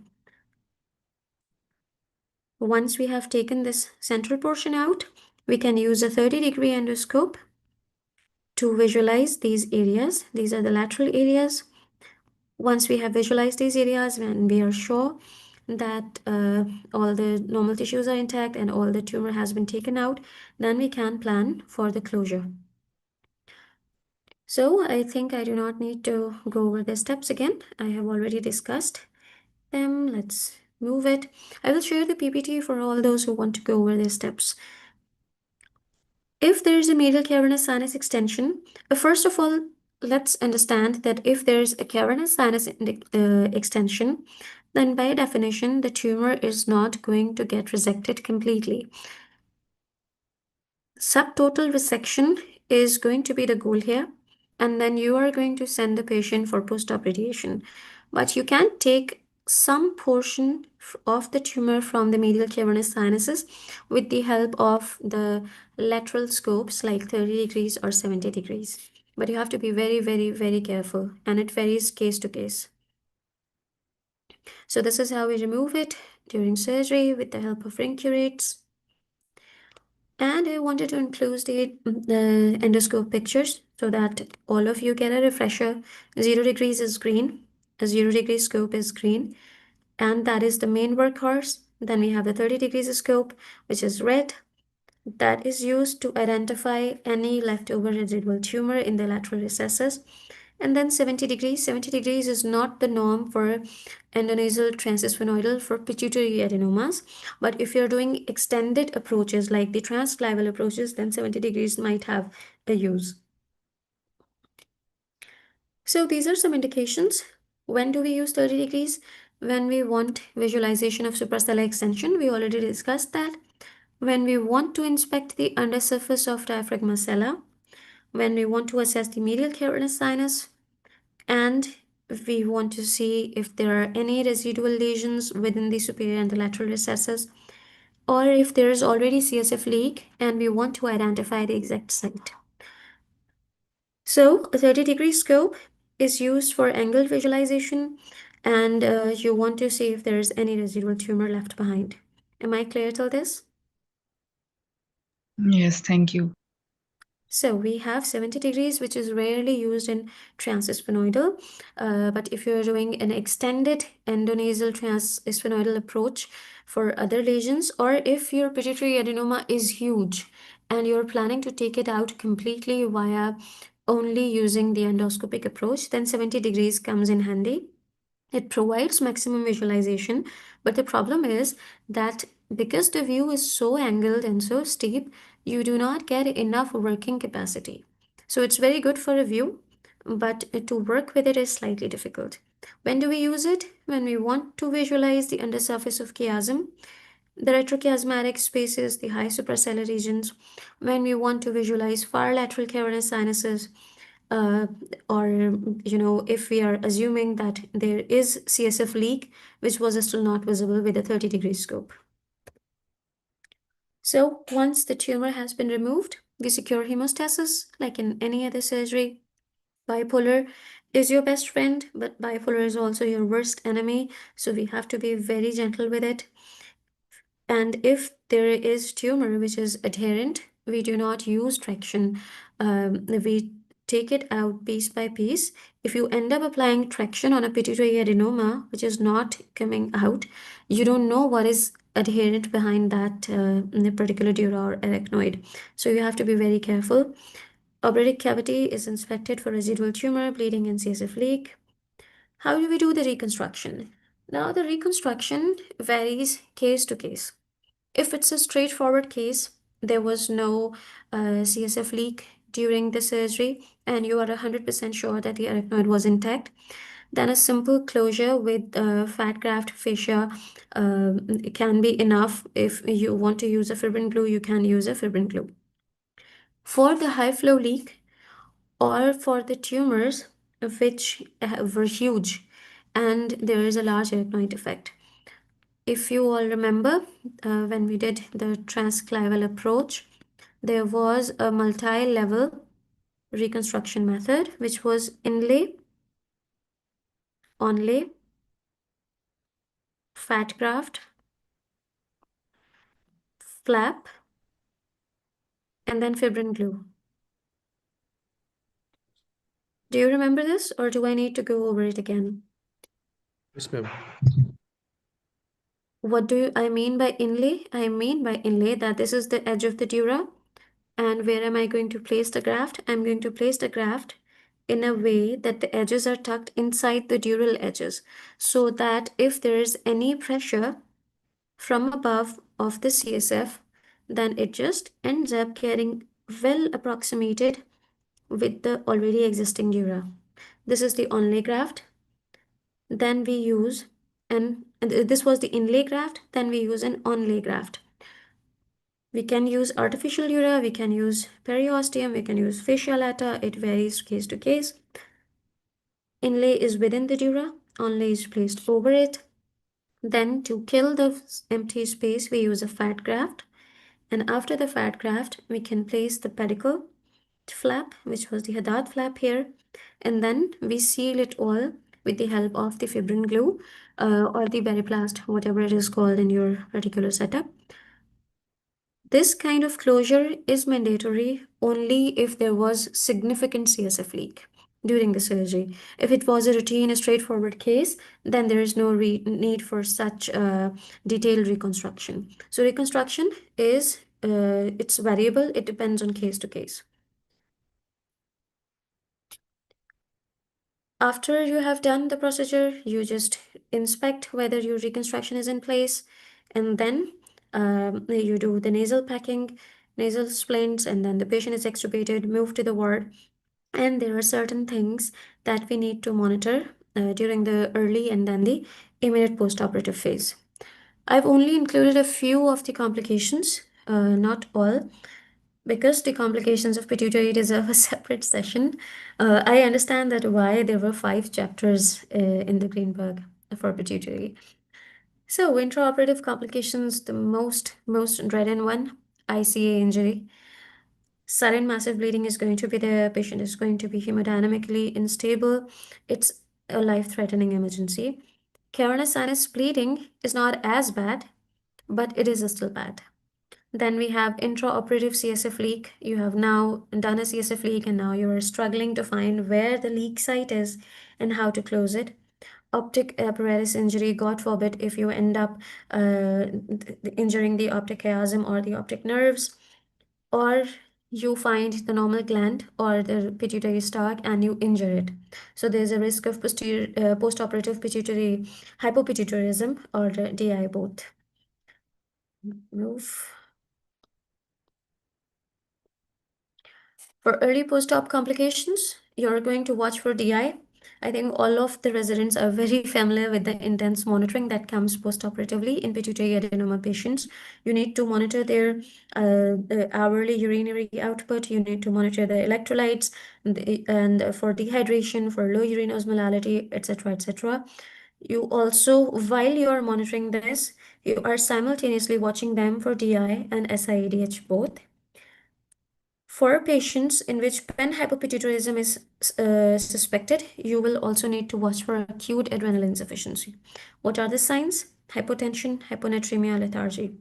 Once we have taken this central portion out, We can use a 30-degree endoscope to visualize these areas. These are the lateral areas. Once we have visualized these areas and we are sure that all the normal tissues are intact and all the tumor has been taken out, then we can plan for the closure. So I think I do not need to go over the steps again. I have already discussed them. Let's move it. I will share the PPT for all those who want to go over the steps. If there is a medial cavernous sinus extension, first of all, let's understand that if there is a cavernous sinus extension, then by definition, the tumor is not going to get resected completely. Subtotal resection is going to be the goal here, and then you are going to send the patient for post-op radiation. But you can take some portion of the tumor from the medial cavernous sinuses with the help of the lateral scopes like 30 degrees or 70 degrees. But you have to be very, very, very careful, and it varies case to case. So this is how we remove it during surgery with the help of ring curates. And I wanted to include the endoscope pictures so that all of you get a refresher. 0 degrees is green, a 0 degree scope is green, and that is the main workhorse. Then we have the 30 degrees scope, which is red. That is used to identify any leftover residual tumor in the lateral recesses. And then 70 degrees is not the norm for endonasal transsphenoidal for pituitary adenomas. But if you're doing extended approaches like the transclavial approaches, then 70 degrees might have a use. So these are some indications. When do we use 30 degrees? When we want visualization of suprasellar extension, we already discussed that. When we want to inspect the undersurface of diaphragma sella, when we want to assess the medial cavernous sinus, and we want to see if there are any residual lesions within the superior and the lateral recesses, or if there is already CSF leak and we want to identify the exact site. So a 30-degree scope is used for angle visualization, and you want to see if there is any residual tumor left behind. Am I clear till this? Yes, thank you. So we have 70 degrees, which is rarely used in transsphenoidal. But if you're doing an extended endonasal transsphenoidal approach for other lesions, or if your pituitary adenoma is huge and you're planning to take it out completely via only using the endoscopic approach, then 70 degrees comes in handy. It provides maximum visualization, but the problem is that because the view is so angled and so steep, you do not get enough working capacity. So it's very good for a view, but to work with it is slightly difficult. When do we use it? When we want to visualize the undersurface of chiasm, the retrochiasmatic spaces, the high suprasellar regions, when we want to visualize far lateral cavernous sinuses, uh, or if we are assuming that there is CSF leak, which was still not visible with a 30-degree scope. So once the tumor has been removed, we secure hemostasis like in any other surgery. Bipolar is your best friend, but bipolar is also your worst enemy, so we have to be very gentle with it. And if there is tumor which is adherent, we do not use traction. We take it out piece by piece. If you end up applying traction on a pituitary adenoma, which is not coming out, you don't know what is adherent behind that particular dura or arachnoid. So you have to be very careful. Operative cavity is inspected for residual tumor, bleeding, and CSF leak. How do we do the reconstruction? Now, the reconstruction varies case to case. If it's a straightforward case, there was no CSF leak during the surgery, and you are 100% sure that the arachnoid was intact, then a simple closure with fat graft fascia can be enough. If you want to use a fibrin glue, you can use a fibrin glue. For the high flow leak or for the tumors which were huge and there is a large arachnoid effect, if you all remember, when we did the transclavial approach, there was a multi-level reconstruction method, which was inlay, onlay, fat graft, flap, and then fibrin glue. Do you remember this, or do I need to go over it again? Yes, ma'am. What do I mean by inlay? I mean by inlay that this is the edge of the dura. And where am I going to place the graft? I'm going to place the graft in a way that the edges are tucked inside the dural edges, so that if there is any pressure from above of the CSF, then it just ends up getting well approximated with the already existing dura. This is the onlay graft. Then we use and this was the inlay graft. Then we use an onlay graft. We can use artificial dura, we can use periosteum, we can use fascia lata. It varies case to case. Inlay is within the dura, onlay is placed over it. Then to kill the empty space, we use a fat graft. And after the fat graft, we can place the pedicle flap, which was the Haddad flap here. And then we seal it all with the help of the fibrin glue or the Beriplast, whatever it is called in your particular setup. This kind of closure is mandatory only if there was significant CSF leak during the surgery. If it was a routine, a straightforward case, then there is no need for such detailed reconstruction. So reconstruction is it's variable. It depends on case to case. After you have done the procedure, you just inspect whether your reconstruction is in place, and then you do the nasal packing, nasal splints, and then the patient is extubated, moved to the ward. And there are certain things that we need to monitor during the early and then the immediate post-operative phase. I've only included a few of the complications, not all, because the complications of pituitary deserve a separate session. I understand that why there were 5 chapters in the Greenberg for pituitary. So intraoperative complications, the most dreaded one, ICA injury. Sudden massive bleeding is going to be there. Patient is going to be hemodynamically unstable. It's a life-threatening emergency. Cavernous sinus bleeding is not as bad, but it is still bad. Then we have intraoperative CSF leak. You have now done a CSF leak and now you are struggling to find where the leak site is and how to close it. Optic apparatus injury, God forbid, if you end up injuring the optic chiasm or the optic nerves, or you find the normal gland or the pituitary stalk and you injure it. So there's a risk of post-operative pituitary hypopituitarism or DI both. Move. For early post-op complications, you're going to watch for DI. I think all of the residents are very familiar with the intense monitoring that comes post-operatively in pituitary adenoma patients. You need to monitor their hourly urinary output. You need to monitor the electrolytes and for dehydration, for low urine osmolality, etc., etc. You also, while you are monitoring this, you are simultaneously watching them for DI and SIADH both. For patients in which panhypopituitarism is suspected, you will also need to watch for acute adrenal insufficiency. What are the signs? Hypotension, hyponatremia, lethargy.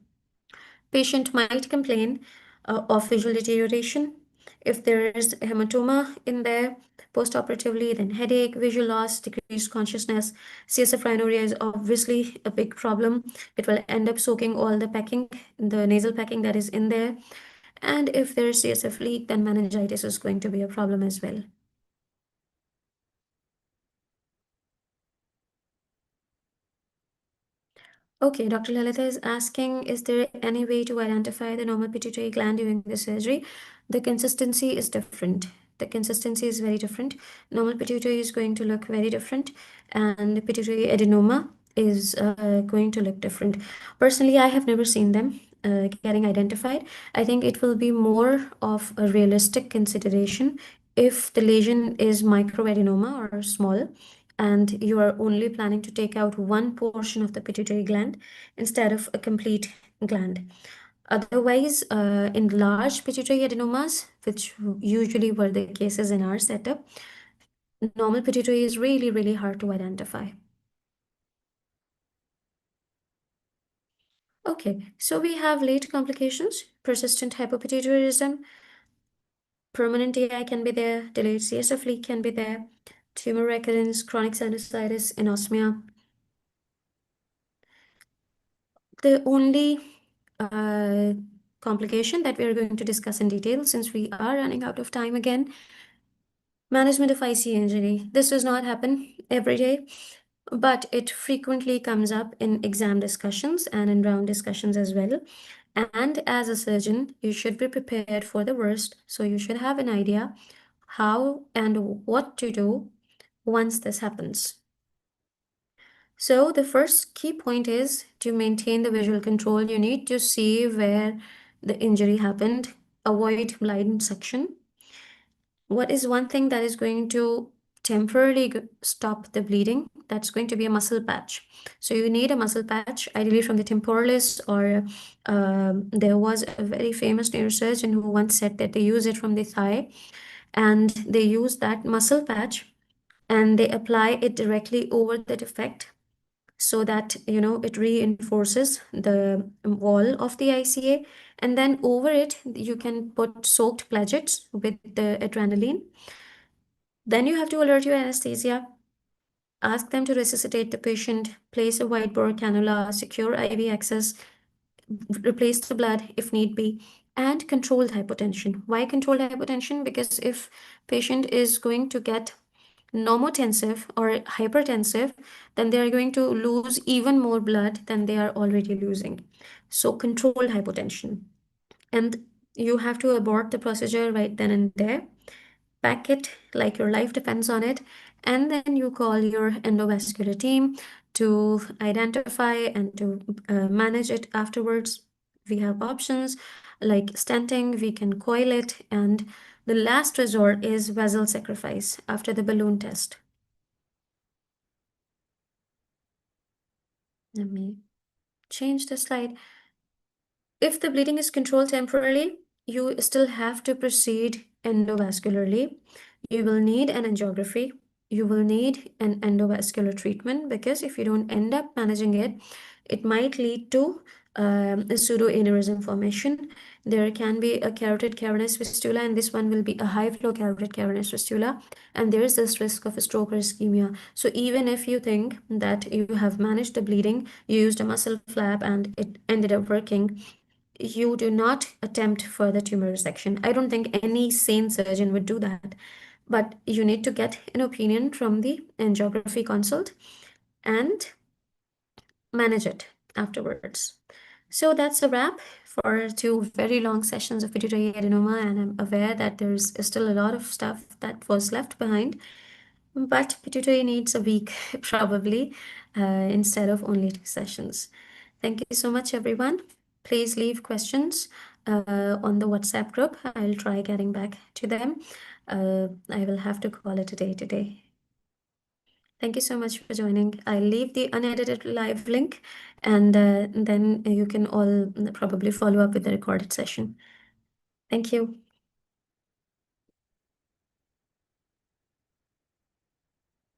Patient might complain of visual deterioration. If there is hematoma in there postoperatively, then headache, visual loss, decreased consciousness. CSF rhinorrhea is obviously a big problem. It will end up soaking all the packing, the nasal packing that is in there. And if there's CSF leak, then meningitis is going to be a problem as well. Okay, Dr. Lalita is asking, is there any way to identify the normal pituitary gland during the surgery? The consistency is different. The consistency is very different. Normal pituitary is going to look very different, and the pituitary adenoma is going to look different. Personally, I have never seen them getting identified. I think it will be more of a realistic consideration if the lesion is microadenoma or small, and you are only planning to take out one portion of the pituitary gland instead of a complete gland. Otherwise, in large pituitary adenomas, which usually were the cases in our setup, normal pituitary is really, really hard to identify. Okay, so we have late complications, persistent hypopituitarism, permanent DI can be there, delayed CSF leak can be there, tumor recurrence, chronic sinusitis, anosmia. The only complication that we are going to discuss in detail, since we are running out of time again, management of IC injury. This does not happen every day, but it frequently comes up in exam discussions and in round discussions as well. And as a surgeon, you should be prepared for the worst. So you should have an idea how and what to do once this happens. So the first key point is to maintain the visual control. You need to see where the injury happened, avoid blind section. What is one thing that is going to temporarily stop the bleeding? That's going to be a muscle patch. So you need a muscle patch, ideally from the temporalis, or there was a very famous neurosurgeon who once said that they use it from the thigh, and they use that muscle patch and they apply it directly over the defect so that it reinforces the wall of the ICA, and then over it you can put soaked plagets with the adrenaline. Then you have to alert your anesthesia, ask them to resuscitate the patient, place a wide bore cannula, secure IV access, replace the blood if need be, and controlled hypotension. Why controlled hypotension? Because if patient is going to get normotensive or hypertensive, then they are going to lose even more blood than they are already losing. So controlled hypotension. And you have to abort the procedure right then and there. Pack it like your life depends on it, and then you call your endovascular team to identify and to manage it afterwards. We have options like stenting, we can coil it, and the last resort is vessel sacrifice after the balloon test. Let me change the slide. If the bleeding is controlled temporarily, you still have to proceed endovascularly. You will need an angiography. You will need an endovascular treatment, because if you don't end up managing it, it might lead to a pseudoaneurysm formation. There can be a carotid cavernous fistula, and this one will be a high flow carotid cavernous fistula, and there is this risk of a stroke or ischemia. So even if you think that you have managed the bleeding, you used a muscle flap and it ended up working, you do not attempt further tumor resection. I don't think any sane surgeon would do that, but you need to get an opinion from the angiography consult and manage it afterwards. So that's a wrap for 2 very long sessions of pituitary adenoma, and I'm aware that there's still a lot of stuff that was left behind, but pituitary needs a week probably instead of only 2 sessions. Thank you so much, everyone. Please leave questions on the WhatsApp group. I'll try getting back to them. I will have to call it a day today. Thank you so much for joining. I'll leave the unedited live link, and then you can all probably follow up with the recorded session. Thank you.